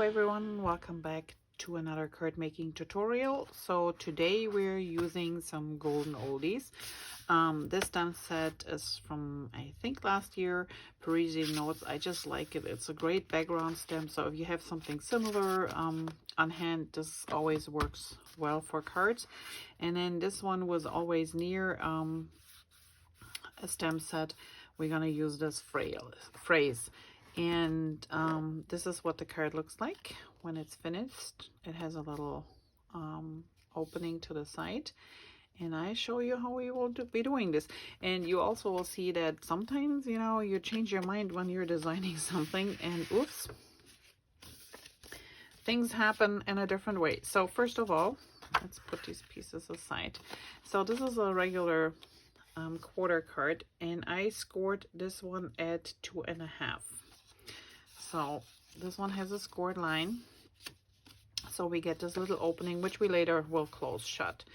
everyone, welcome back to another card making tutorial. So today we're using some golden oldies. This stamp set is from, I think, last year, Parisian notes. I just like it. It's a great background stamp, so if you have something similar on hand, this always works well for cards. And then this one was always near a stamp set. We're gonna use this phrase. And this is what the card looks like when it's finished. It has a little opening to the side, and I show you how we will be doing this. And you also will see that sometimes, you know, you change your mind when you're designing something, and oops, things happen in a different way. So first of all, let's put these pieces aside. So this is a regular quarter card, and I scored this one at 2.5. So this one has a scored line, so we get this little opening, which we later will close shut.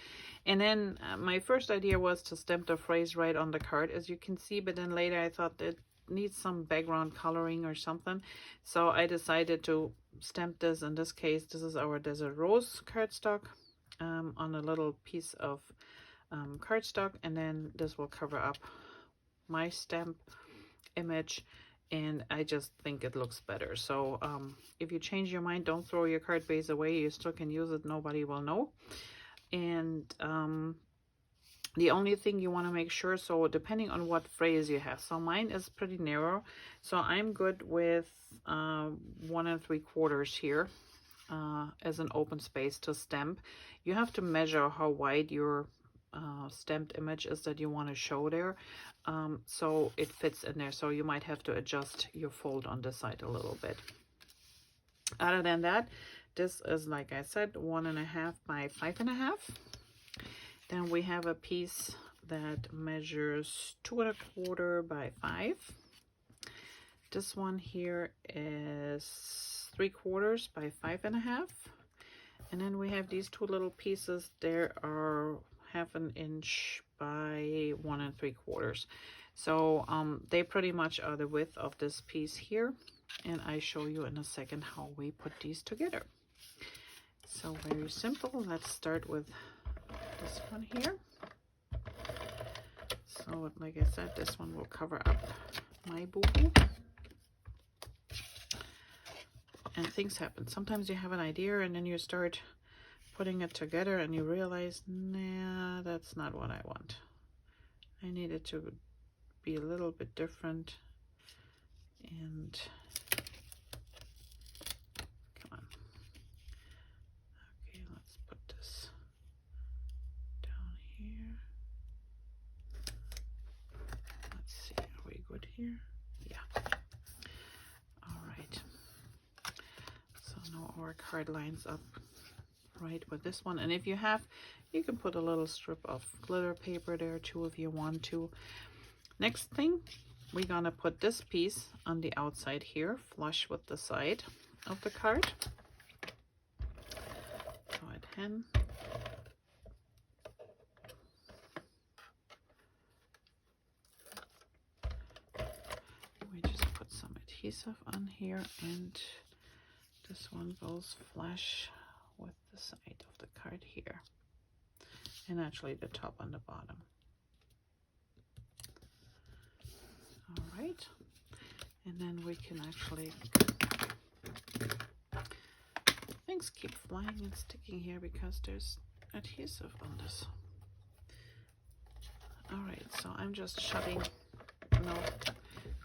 And then my first idea was to stamp the phrase right on the card, as you can see, but then later I thought it needs some background coloring or something, so I decided to stamp this. In this case, this is our Desert Rose cardstock on a little piece of cardstock, and then this will cover up my stamp image. And I just think it looks better. So if you change your mind, don't throw your card base away. You still can use it. Nobody will know. And the only thing you want to make sure, so depending on what phrase you have. So mine is pretty narrow. So I'm good with 1 3/4 here as an open space to stamp. You have to measure how wide your stamped image is that you want to show there, so it fits in there. So you might have to adjust your fold on this side a little bit. Other than that, this is, like I said, 1.5 by 5.5. Then we have a piece that measures 2.25 by 5. This one here is 3/4 by 5.5. And then we have these two little pieces. There are 1/2 inch by 1 3/4. So they pretty much are the width of this piece here, and I show you in a second how we put these together. So very simple. Let's start with this one here. So like I said, this one will cover up my boo-boo. And things happen. Sometimes you have an idea and then you start putting it together and you realize, nah, that's not what I want. I need it to be a little bit different. And come on. Okay, let's put this down here. Let's see, are we good here? Yeah. All right. So now our card lines up right with this one. And if you have, you can put a little strip of glitter paper there too if you want to. Next thing, we're gonna put this piece on the outside here, flush with the side of the card. Go ahead. We just put some adhesive on here, and this one goes flush with the side of the card here, and actually the top and the bottom. All right, and then we can actually, things keep flying and sticking here because there's adhesive on this. All right, so I'm just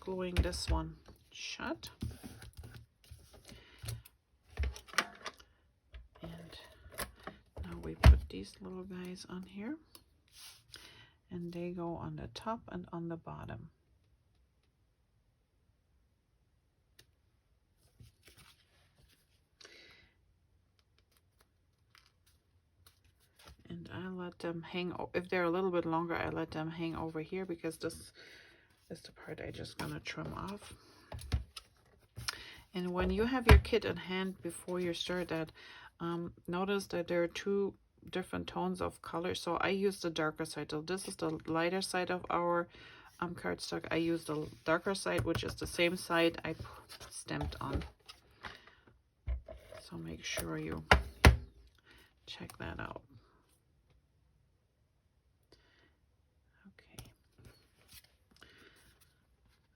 gluing this one shut. We put these little guys on here, and they go on the top and on the bottom. And I let them hang, if they're a little bit longer, I let them hang over here, because this is the part I just gonna trim off. And when you have your kit in hand before you start that, notice that there are two different tones of color. So I use the darker side. So this is the lighter side of our cardstock. I use the darker side, which is the same side I stamped on. So make sure you check that out. Okay.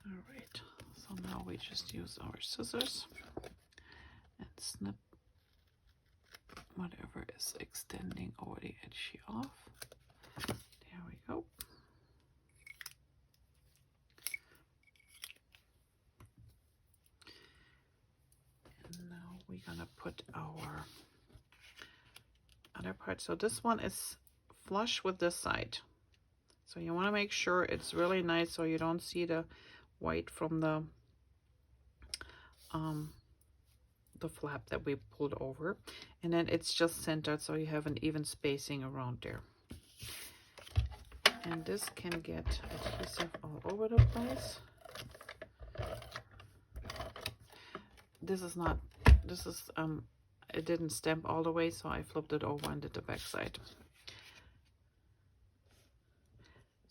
All right. So now we just use our scissors and snip whatever is extending over the edge here off. There we go. And now we're gonna put our other part. So this one is flush with this side. So you want to make sure it's really nice so you don't see the white from the flap that we pulled over, and then it's just centered so you have an even spacing around there. And this can get adhesive all over the place. This is not, this is it didn't stamp all the way, so I flipped it over and did the back side.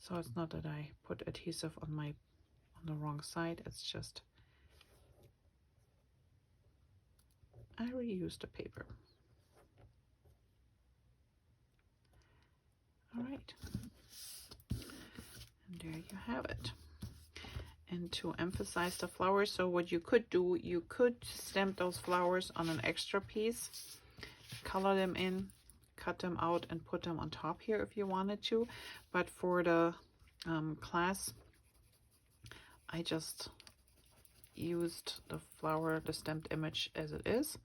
So it's not that I put adhesive on the wrong side, it's just I reused the paper. All right, and there you have it. And to emphasize the flowers, so what you could do, you could stamp those flowers on an extra piece, color them in, cut them out and put them on top here if you wanted to, but for the class I just used the flower, the stamped image as it is,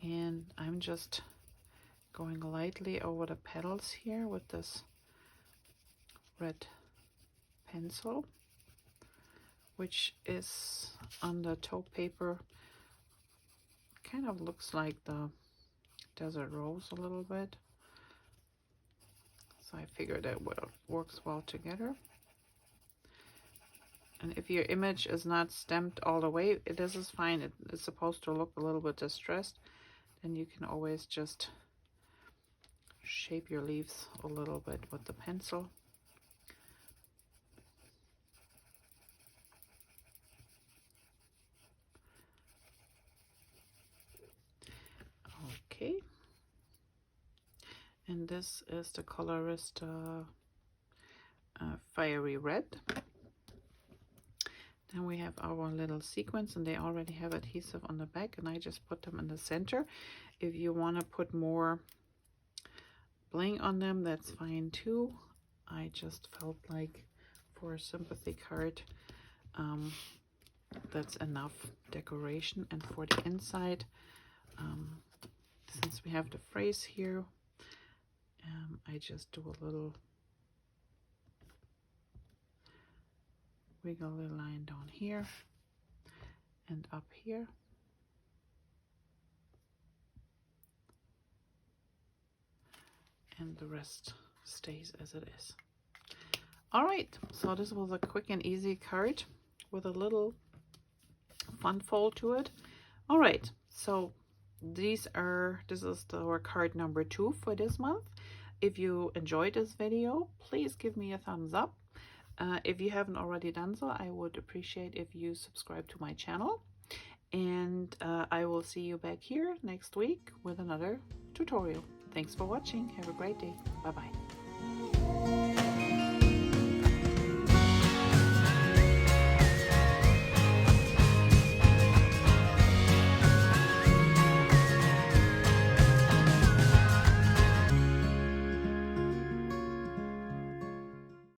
and I'm just going lightly over the petals here with this red pencil, which is on the taupe paper, kind of looks like the desert rose a little bit, so I figured that works well together. And if your image is not stamped all the way, this is fine. It's supposed to look a little bit distressed. Then you can always just shape your leaves a little bit with the pencil. Okay. And this is the colorist Fiery Red. Then we have our little sequins, and they already have adhesive on the back, and I just put them in the center. If you want to put more bling on them, that's fine too. I just felt like for a sympathy card, that's enough decoration. And for the inside, since we have the phrase here, I just do a little wiggly line down here and up here. And the rest stays as it is. All right, so this was a quick and easy card with a little fun fold to it. All right, so this is our card number 2 for this month. If you enjoyed this video, please give me a thumbs up. If you haven't already done so, I would appreciate if you subscribe to my channel. And I will see you back here next week with another tutorial. Thanks for watching. Have a great day. Bye-bye.